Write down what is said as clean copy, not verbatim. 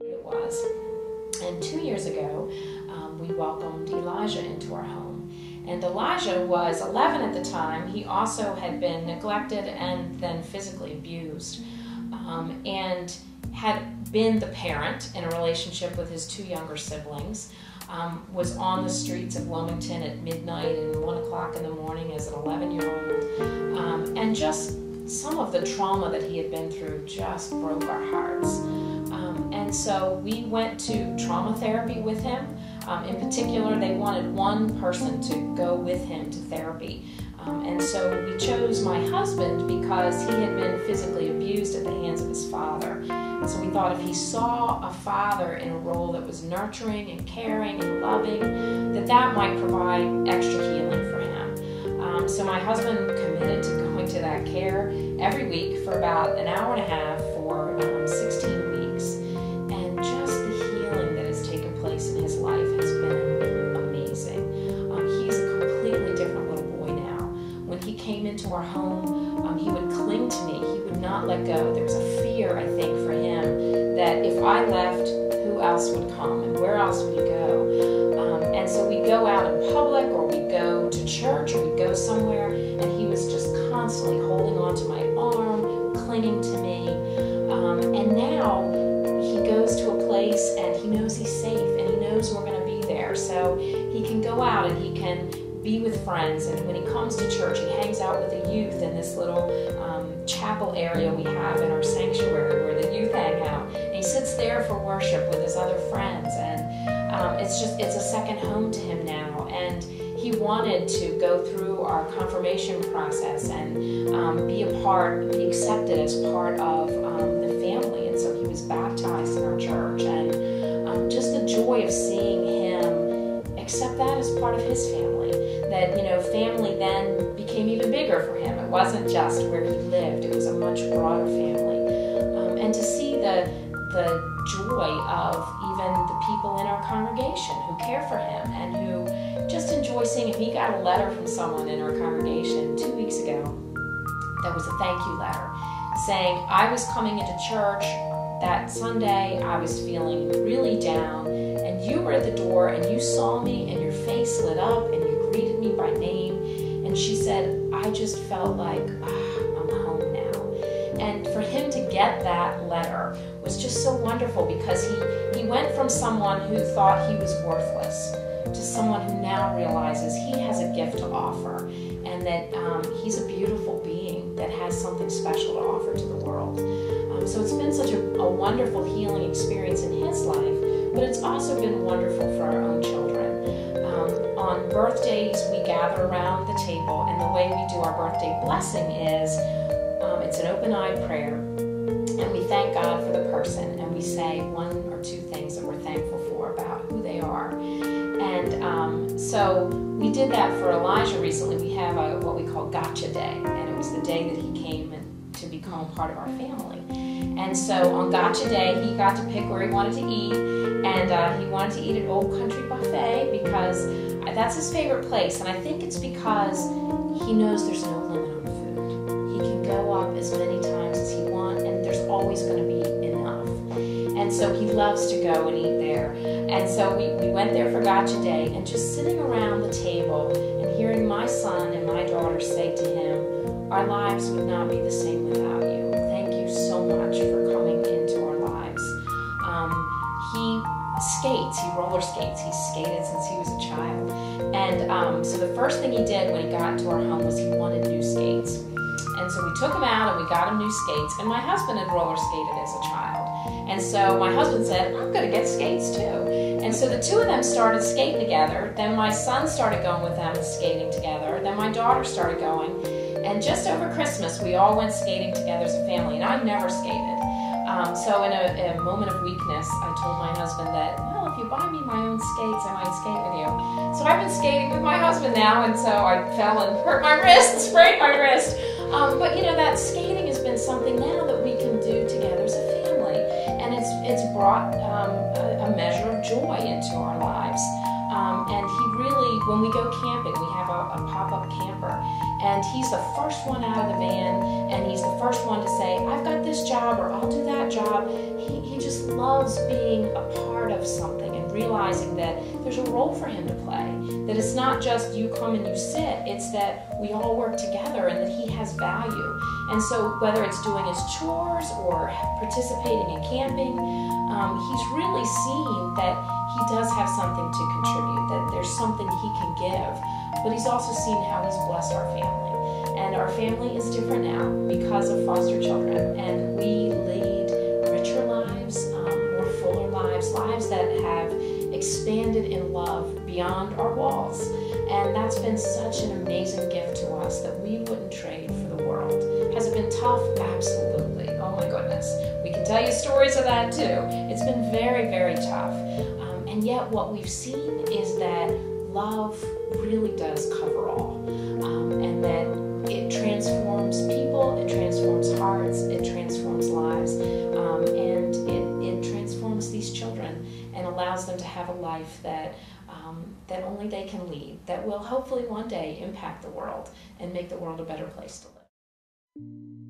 It was. And 2 years ago, we welcomed Elijah into our home. And Elijah was 11 at the time. He also had been neglected and then physically abused, and had been the parent in a relationship with his two younger siblings, was on the streets of Wilmington at midnight and 1 o'clock in the morning as an 11-year-old. And just some of the trauma that he had been through just broke our hearts. And so we went to trauma therapy with him. In particular, they wanted one person to go with him to therapy. And so we chose my husband because he had been physically abused at the hands of his father. And so we thought if he saw a father in a role that was nurturing and caring and loving, that might provide extra healing for him. So my husband committed to going to that care every week for about an hour and a half for 16 weeks. And just the healing that has taken place in his life has been amazing. He's a completely different little boy now. When he came into our home, he would cling to me. He would not let go. There was a fear, I think, for him that if I left, who else would come and where else would he go? And so we'd go out in public, or we'd go to church, or we'd go somewhere, and he was just constantly holding on to my arm, clinging to me. And now he goes to a place and he knows he's safe and he knows we're going to be there. So he can go out and he can be with friends, and when he comes to church, he hangs out with the youth in this little chapel area we have in our sanctuary where the youth hang out. And he sits there for worship with his other friends, and it's a second home to him now. And he wanted to go through our confirmation process and be accepted as part of the family. And so he was baptized in our church, and just the joy of seeing him accept that as part of his family. That, family then became even bigger for him. It wasn't just where he lived, it was a much broader family. And to see the joy of even the people in our congregation who care for him and who just enjoy seeing him. He got a letter from someone in our congregation 2 weeks ago that was a thank you letter saying, I was coming into church that Sunday, I was feeling really down, and you were at the door and you saw me and your face lit up and you greeted me by name. And she said, I just felt like, I'm home now. And for him to get that letter was just so wonderful, because he went from someone who thought he was worthless to someone who now realizes he has a gift to offer, and that he's a beautiful being that has something special to offer to the world. So it's been such a wonderful healing experience in his life, but it's also been wonderful for our own children. On birthdays, we gather around the table, and the way we do our birthday blessing is it's an open-eyed prayer, and we thank God for the person, and we say one or two things that we're thankful for about who they are. And so we did that for Elijah recently. We have what we call Gotcha Day, and it was the day that he came to become part of our family. And so on Gotcha Day, he got to pick where he wanted to eat, and he wanted to eat at Old Country Buffet because that's his favorite place. And I think it's because he knows there's no limit on food. He can go up as many times as he wants, and there's always going to be enough. And so he loves to go and eat there. And so we went there for Gotcha Day, and just sitting around the table and hearing my son and my daughter say to him, our lives would not be the same without you. Thank you so much for coming into our lives. He skates, he roller skates. He's skated since he was a child. And so the first thing he did when he got into our home was he wanted new skates. And so we took him out and we got him new skates. And my husband had roller skated as a child. And so my husband said, I'm going to get skates too. And so the two of them started skating together. Then my son started going with them and skating together. Then my daughter started going. And just over Christmas, we all went skating together as a family. And I never skated. So in a moment of weakness, I told my husband that, well, if you buy me my own skates, I might skate with you. So I've been skating with my husband now, and so I fell and hurt my wrist, sprained my wrist. But that skating has been something now that we can do together as a family, and it's brought a measure of joy into our lives. And he really, when we go camping, we have a pop-up camper. And he's the first one out of the van, and he's the first one to say, I've got this job, or I'll do that job. He just loves being a part of something and realizing that there's a role for him to play, that it's not just you come and you sit, it's that we all work together and that he has value. And so whether it's doing his chores or participating in camping, he's really seen that he does have something to contribute, that there's something he can give. But he's also seen how he's blessed our family. And our family is different now because of foster children. And we lead richer lives, more fuller lives, lives that have expanded in love beyond our walls. And that's been such an amazing gift to us that we wouldn't trade for the world. Has it been tough? Absolutely. Oh my goodness. We can tell you stories of that too. It's been very, very tough. And yet what we've seen is that love really does cover all. And that it transforms people, it transforms hearts, it transforms lives, and it transforms these children and allows them to have a life that that only they can lead, that will hopefully one day impact the world and make the world a better place to live.